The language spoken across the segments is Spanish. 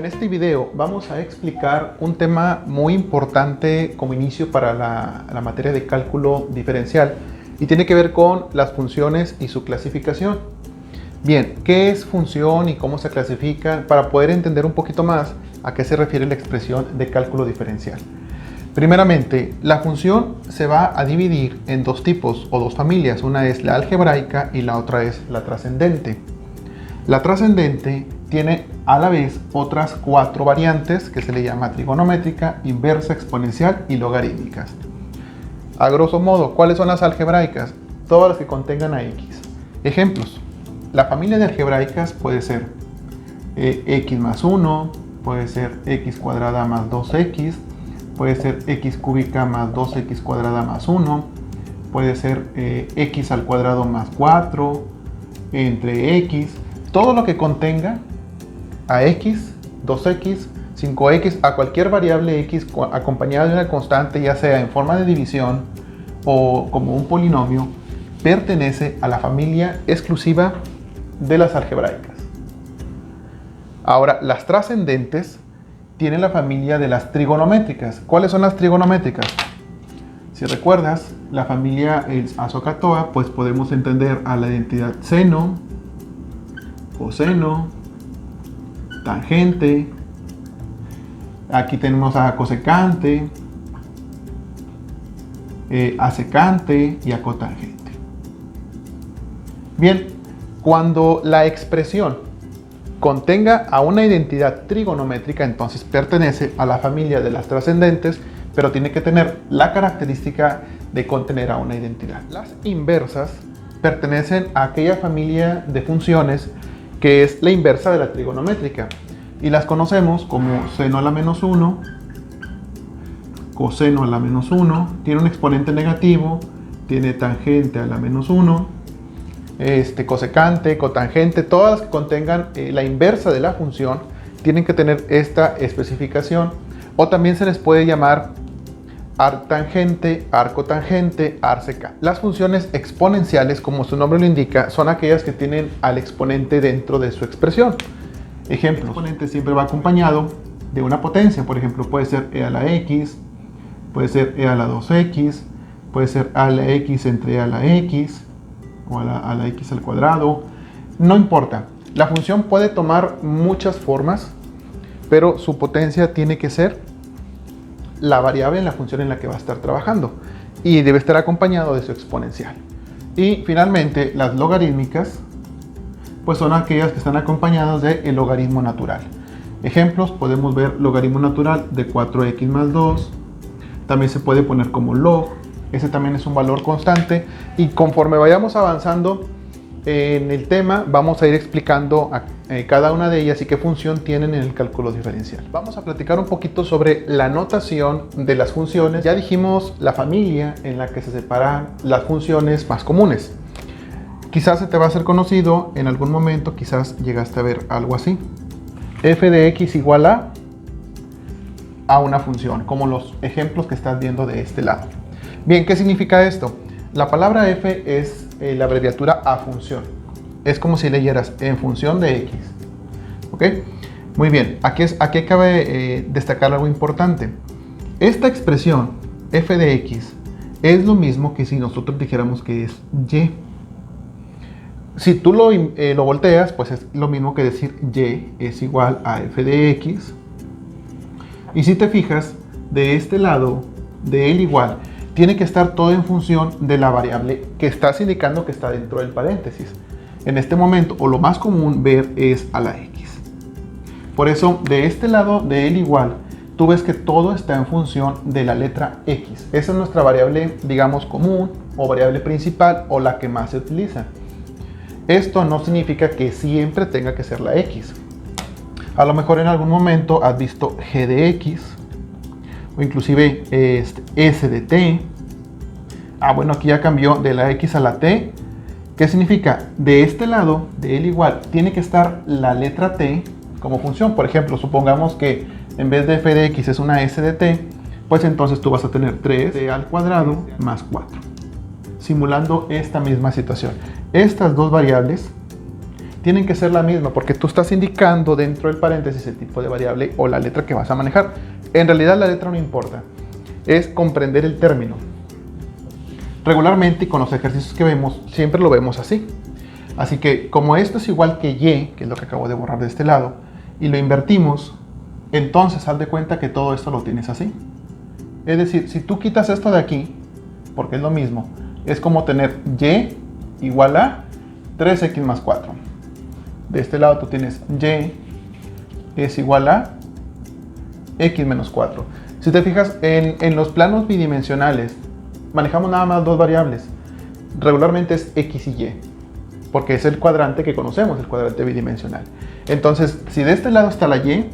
En este video vamos a explicar un tema muy importante como inicio para la materia de cálculo diferencial y tiene que ver con las funciones y su clasificación. Bien, ¿qué es función y cómo se clasifica? Para poder entender un poquito más a qué se refiere la expresión de cálculo diferencial. Primeramente, la función se va a dividir en dos tipos o dos familias. Una es la algebraica y la otra es la trascendente. La trascendente tiene a la vez otras cuatro variantes que se le llama trigonométrica, inversa, exponencial y logarítmicas. A grosso modo, ¿cuáles son las algebraicas? Todas las que contengan a x. Ejemplos. La familia de algebraicas puede ser x más 1, puede ser x cuadrada más 2x, puede ser x cúbica más 2x cuadrada más 1, puede ser x al cuadrado más 4, entre x. Todo lo que contenga a x, 2x, 5x, a cualquier variable x acompañada de una constante, ya sea en forma de división o como un polinomio, pertenece a la familia exclusiva de las algebraicas. Ahora, las trascendentes tienen la familia de las trigonométricas. ¿Cuáles son las trigonométricas? Si recuerdas, la familia es Azocatoa, pues podemos entender a la identidad seno, coseno, tangente, aquí tenemos a cosecante, a secante y a cotangente. Bien, cuando la expresión contenga a una identidad trigonométrica, entonces pertenece a la familia de las trascendentes, pero tiene que tener la característica de contener a una identidad. Las inversas pertenecen a aquella familia de funciones que es la inversa de la trigonométrica, y las conocemos como seno a la menos 1, coseno a la menos 1, tiene un exponente negativo, tiene tangente a la menos 1, cosecante, cotangente, todas las que contengan la inversa de la función tienen que tener esta especificación, o también se les puede llamar arctangente, arcotangente, arcsecante. Las funciones exponenciales, como su nombre lo indica, son aquellas que tienen al exponente dentro de su expresión. Ejemplo, el exponente siempre va acompañado de una potencia, por ejemplo, puede ser e a la x, puede ser e a la 2x, puede ser a la x entre e a la x, o a la x al cuadrado, no importa. La función puede tomar muchas formas, pero su potencia tiene que ser la variable en la función en la que va a estar trabajando y debe estar acompañado de su exponencial. Y finalmente, las logarítmicas pues son aquellas que están acompañadas del logaritmo natural. Ejemplos, podemos ver logaritmo natural de 4x más 2, también se puede poner como log, ese también es un valor constante, y conforme vayamos avanzando en el tema vamos a ir explicando cada una de ellas y qué función tienen en el cálculo diferencial. Vamos a platicar un poquito sobre la notación de las funciones. Ya dijimos la familia en la que se separan las funciones más comunes. Quizás se te va a hacer conocido en algún momento, quizás llegaste a ver algo así. F de x igual a una función, como los ejemplos que estás viendo de este lado. Bien, ¿qué significa esto? La palabra f es la abreviatura a función. Es como si leyeras en función de x. ¿Ok? Muy bien, aquí cabe destacar algo importante. Esta expresión f de x es lo mismo que si nosotros dijéramos que es y. Si tú lo volteas, pues es lo mismo que decir y es igual a f de x. Y si te fijas, de este lado, de el igual, tiene que estar todo en función de la variable que estás indicando que está dentro del paréntesis. En este momento, o lo más común ver es a la x. Por eso, de este lado de el igual, tú ves que todo está en función de la letra x. Esa es nuestra variable, digamos, común, o variable principal, o la que más se utiliza. Esto no significa que siempre tenga que ser la x. A lo mejor en algún momento has visto g de x, o inclusive s de t. Bueno, aquí ya cambió de la x a la t. ¿Qué significa? De este lado, de el igual, tiene que estar la letra t como función. Por ejemplo, supongamos que en vez de f de x es una s de t, pues entonces tú vas a tener 3t al cuadrado más 4. Simulando esta misma situación. Estas dos variables tienen que ser la misma porque tú estás indicando dentro del paréntesis el tipo de variable o la letra que vas a manejar. En realidad la letra no importa, es comprender el término. Regularmente y con los ejercicios que vemos, siempre lo vemos así. Así que como esto es igual que y, que es lo que acabo de borrar de este lado, y lo invertimos, entonces haz de cuenta que todo esto lo tienes así. Es decir, si tú quitas esto de aquí, porque es lo mismo, es como tener y igual a 3x más 4. De este lado tú tienes y es igual a x menos 4. Si te fijas, en los planos bidimensionales manejamos nada más dos variables. Regularmente es x y y, porque es el cuadrante que conocemos, el cuadrante bidimensional. Entonces, si de este lado está la y,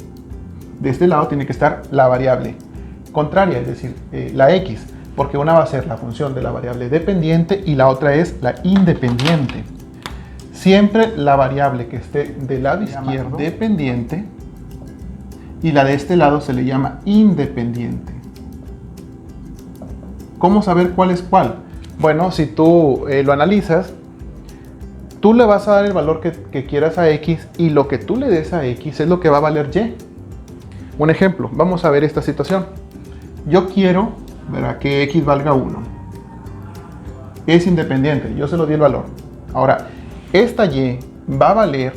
de este lado tiene que estar la variable contraria, es decir, la x, porque una va a ser la función de la variable dependiente y la otra es la independiente. Siempre la variable que esté del lado izquierdo dependiente y la de este lado se le llama independiente. ¿Cómo saber cuál es cuál? Bueno, si tú lo analizas, tú le vas a dar el valor que quieras a x y lo que tú le des a x es lo que va a valer y. Un ejemplo, vamos a ver esta situación. Yo quiero, verá, que x valga 1. Es independiente, yo se lo di el valor. Ahora, esta y va a valer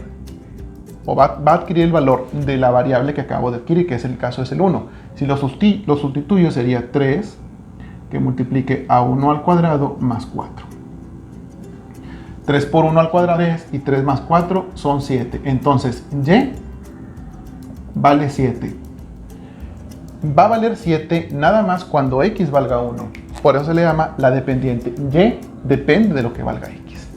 o va a adquirir el valor de la variable que acabo de adquirir, que es el caso es el 1. Si lo sustituyo sería 3 que multiplique a 1 al cuadrado más 4. 3 por 1 al cuadrado es y 3 más 4 son 7. Entonces y vale 7. Va a valer 7 nada más cuando x valga 1. Por eso se le llama la dependiente. Y depende de lo que valga x.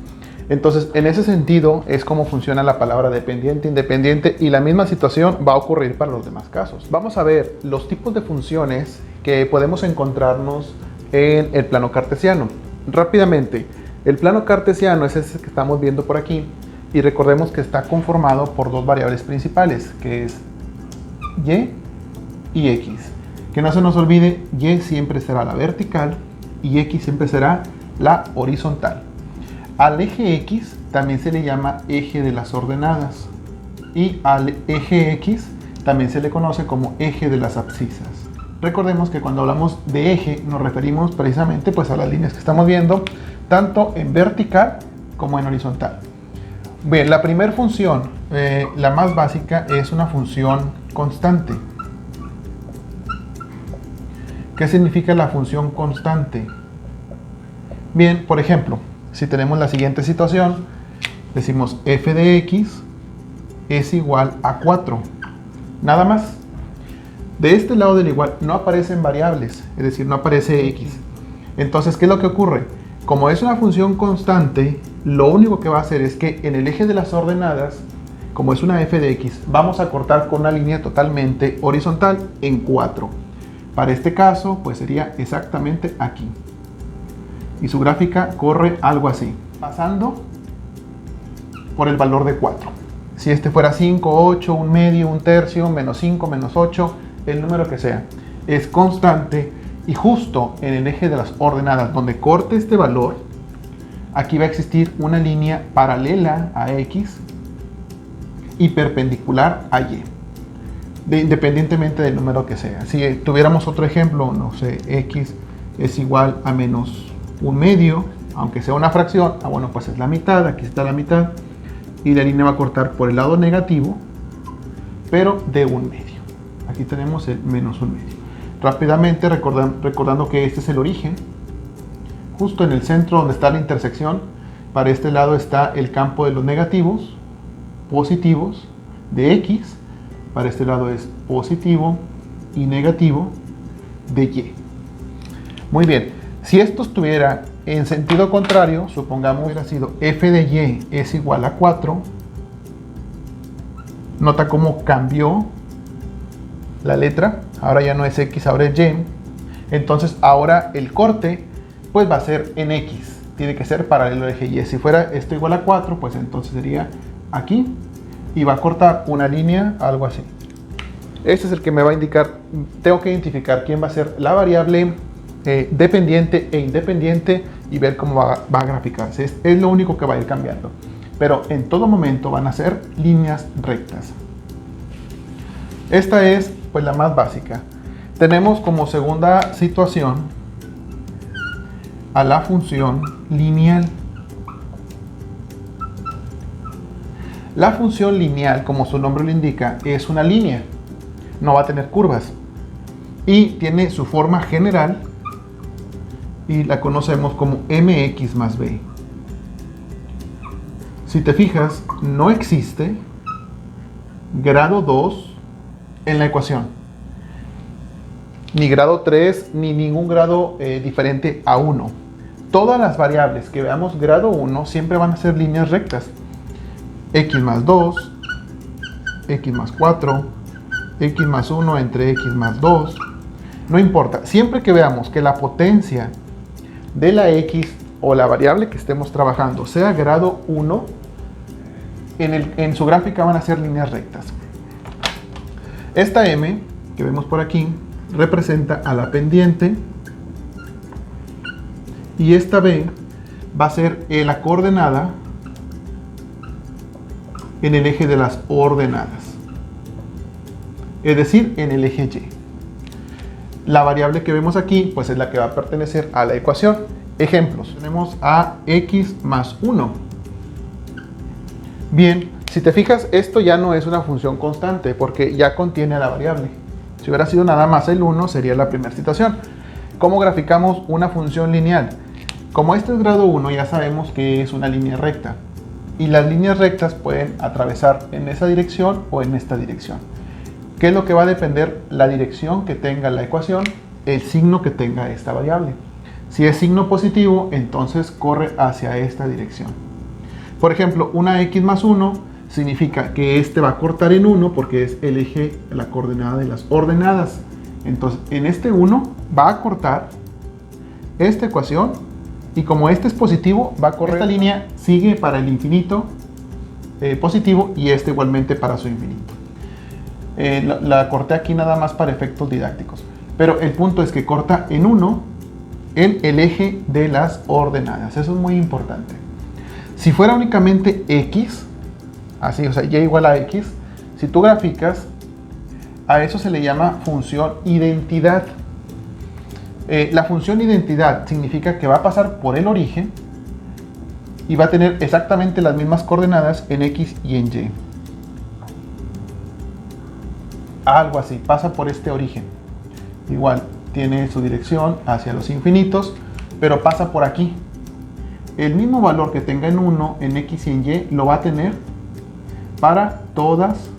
Entonces, en ese sentido es como funciona la palabra dependiente, independiente, y la misma situación va a ocurrir para los demás casos. Vamos a ver los tipos de funciones que podemos encontrarnos en el plano cartesiano. Rápidamente, el plano cartesiano es ese que estamos viendo por aquí, y recordemos que está conformado por dos variables principales, que es y x. Que no se nos olvide, y siempre será la vertical y x siempre será la horizontal. Al eje x también se le llama eje de las ordenadas y al eje x también se le conoce como eje de las abscisas. Recordemos que cuando hablamos de eje nos referimos precisamente pues a las líneas que estamos viendo tanto en vertical como en horizontal. Bien, la primera función, la más básica, es una función constante. ¿Qué significa la función constante? Bien, por ejemplo, si tenemos la siguiente situación, decimos f de x es igual a 4. Nada más. De este lado del igual no aparecen variables, es decir, no aparece x. Entonces, ¿qué es lo que ocurre? Como es una función constante, lo único que va a hacer es que en el eje de las ordenadas, como es una f de x, vamos a cortar con una línea totalmente horizontal en 4. Para este caso, pues sería exactamente aquí. Y su gráfica corre algo así, pasando por el valor de 4. Si este fuera 5, 8, un medio, un tercio, menos 5, menos 8, el número que sea, es constante y justo en el eje de las ordenadas donde corte este valor, aquí va a existir una línea paralela a x y perpendicular a y, independientemente del número que sea. Si tuviéramos otro ejemplo, no sé, x es igual a menos un medio, aunque sea una fracción, bueno, pues es la mitad, aquí está la mitad, y la línea va a cortar por el lado negativo, pero de un medio. Aquí tenemos el menos un medio. Rápidamente, recordando que este es el origen, justo en el centro donde está la intersección, para este lado está el campo de los negativos, positivos, de x, para este lado es positivo y negativo de y. Muy bien. Si esto estuviera en sentido contrario, supongamos hubiera sido f de y es igual a 4. Nota cómo cambió la letra. Ahora ya no es x, ahora es y. Entonces ahora el corte pues va a ser en x. Tiene que ser paralelo al eje y. Si fuera esto igual a 4, pues entonces sería aquí. Y va a cortar una línea, algo así. Este es el que me va a indicar, tengo que identificar quién va a ser la variable dependiente e independiente y ver cómo va a graficarse. Es lo único que va a ir cambiando. pero en todo momento van a ser líneas rectas. Esta es pues la más básica. Tenemos como segunda situación a la función lineal. La función lineal, como su nombre lo indica, es una línea, no va a tener curvas y tiene su forma general y la conocemos como mx más b. Si te fijas, no existe grado 2 en la ecuación, ni grado 3, ni ningún grado diferente a 1. Todas las variables que veamos grado 1 siempre van a ser líneas rectas. X más 2, X más 4, X más 1 entre X más 2. No importa, siempre que veamos que la potencia de la X o la variable que estemos trabajando sea grado 1, en su gráfica van a ser líneas rectas. Esta M que vemos por aquí representa a la pendiente y esta B va a ser la coordenada en el eje de las ordenadas, es decir, en el eje Y. La variable que vemos aquí pues es la que va a pertenecer a la ecuación. Ejemplos, tenemos a x más 1. Bien, si te fijas, esto ya no es una función constante porque ya contiene a la variable. Si hubiera sido nada más el 1 sería la primera situación. ¿Cómo graficamos una función lineal? Como este es grado 1 ya sabemos que es una línea recta. Y las líneas rectas pueden atravesar en esa dirección o en esta dirección. ¿Qué es lo que va a depender? La dirección que tenga la ecuación, el signo que tenga esta variable. Si es signo positivo, entonces corre hacia esta dirección. Por ejemplo, una x más 1 significa que este va a cortar en 1 porque es el eje, la coordenada de las ordenadas. Entonces, en este 1 va a cortar esta ecuación. Y como este es positivo, va a correr. Esta línea sigue para el infinito positivo y este igualmente para su infinito. La corté aquí nada más para efectos didácticos. Pero el punto es que corta en 1 en el eje de las ordenadas. Eso es muy importante. Si fuera únicamente x, así, o sea, y igual a x, si tú graficas, a eso se le llama función identidad. La función identidad significa que va a pasar por el origen y va a tener exactamente las mismas coordenadas en X y en Y. Algo así, pasa por este origen. Igual, tiene su dirección hacia los infinitos, pero pasa por aquí. El mismo valor que tenga en 1, en X y en Y, lo va a tener para todas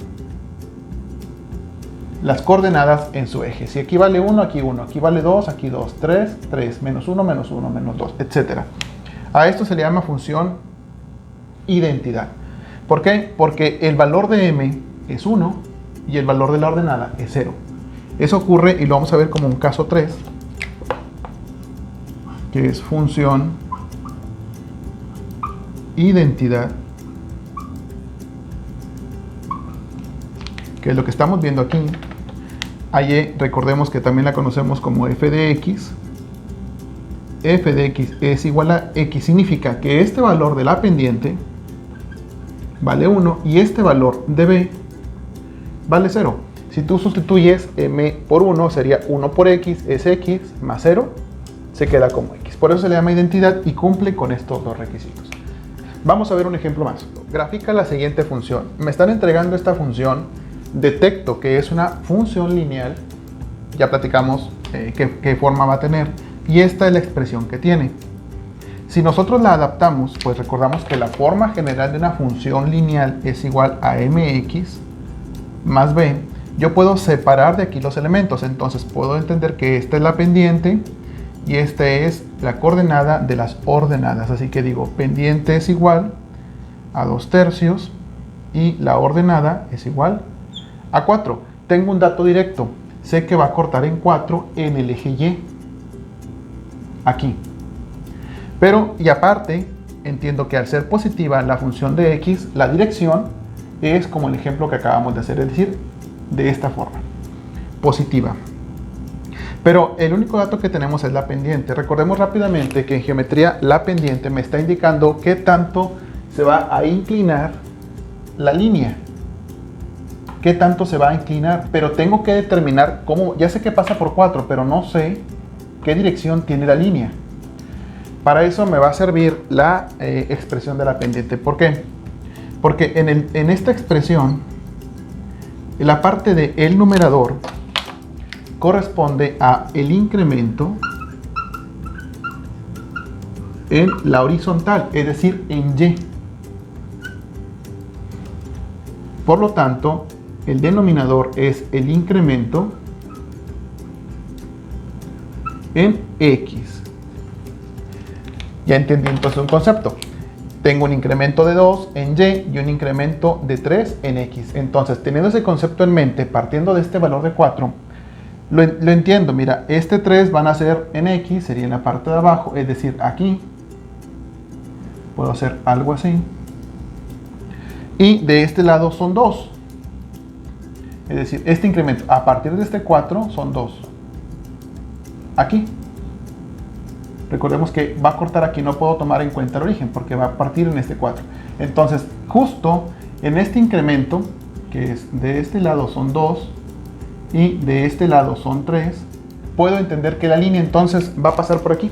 las coordenadas en su eje. Si aquí vale 1, aquí 1, aquí vale 2, aquí 2, 3, 3, menos 1, menos 1, menos 2, etc. A esto se le llama función identidad. ¿Por qué? Porque el valor de m es 1 y el valor de la ordenada es 0. Eso ocurre y lo vamos a ver como un caso 3, que es función identidad, que es lo que estamos viendo aquí. A y, recordemos que también la conocemos como f de x. F de x es igual a x, significa que este valor de la pendiente vale 1 y este valor de b vale 0. Si tú sustituyes m por 1, sería 1 por x, es x, más 0, se queda como x. Por eso se le llama identidad y cumple con estos dos requisitos. Vamos a ver un ejemplo más. Grafica la siguiente función. Me están entregando esta función. Detecto que es una función lineal, ya platicamos qué forma va a tener, y esta es la expresión que tiene. Si nosotros la adaptamos, pues recordamos que la forma general de una función lineal es igual a mx más b. Yo puedo separar de aquí los elementos, entonces puedo entender que esta es la pendiente y esta es la coordenada de las ordenadas. Así que digo, pendiente es igual a 2/3 y la ordenada es igual a 4. Tengo un dato directo. Sé que va a cortar en 4 en el eje Y. Aquí. Pero, y aparte, entiendo que al ser positiva la función de x, la dirección es como el ejemplo que acabamos de hacer, es decir, de esta forma. Positiva. Pero el único dato que tenemos es la pendiente. Recordemos rápidamente que en geometría la pendiente me está indicando qué tanto se va a inclinar la línea. ¿Qué tanto se va a inclinar? Pero tengo que determinar cómo. Ya sé que pasa por 4, pero no sé qué dirección tiene la línea. Para eso me va a servir la expresión de la pendiente. ¿Por qué? Porque en esta expresión, la parte del numerador corresponde a el incremento en la horizontal, es decir, en Y. Por lo tanto, el denominador es el incremento en X. Ya entendí entonces un concepto. Tengo un incremento de 2 en Y y un incremento de 3 en X. Entonces, teniendo ese concepto en mente, partiendo de este valor de 4, lo entiendo. Mira, este 3 van a ser en X, sería en la parte de abajo, es decir, aquí. Puedo hacer algo así. Y de este lado son 2. Es decir, este incremento a partir de este 4 son 2. Aquí. Recordemos que va a cortar aquí, no puedo tomar en cuenta el origen porque va a partir en este 4. Entonces, justo en este incremento, que es de este lado son 2 y de este lado son 3, puedo entender que la línea entonces va a pasar por aquí.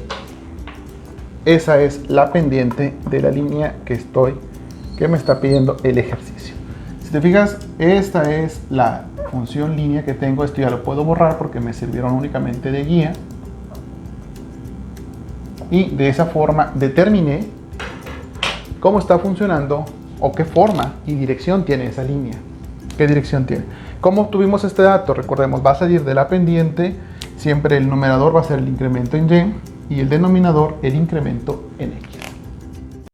Esa es la pendiente de la línea que me está pidiendo el ejercicio. Si te fijas, esta es la función línea que tengo. Esto ya lo puedo borrar porque me sirvieron únicamente de guía. Y de esa forma determiné cómo está funcionando o qué forma y dirección tiene esa línea. ¿Qué dirección tiene? ¿Cómo obtuvimos este dato? Recordemos, va a salir de la pendiente. Siempre el numerador va a ser el incremento en Y y el denominador el incremento en X.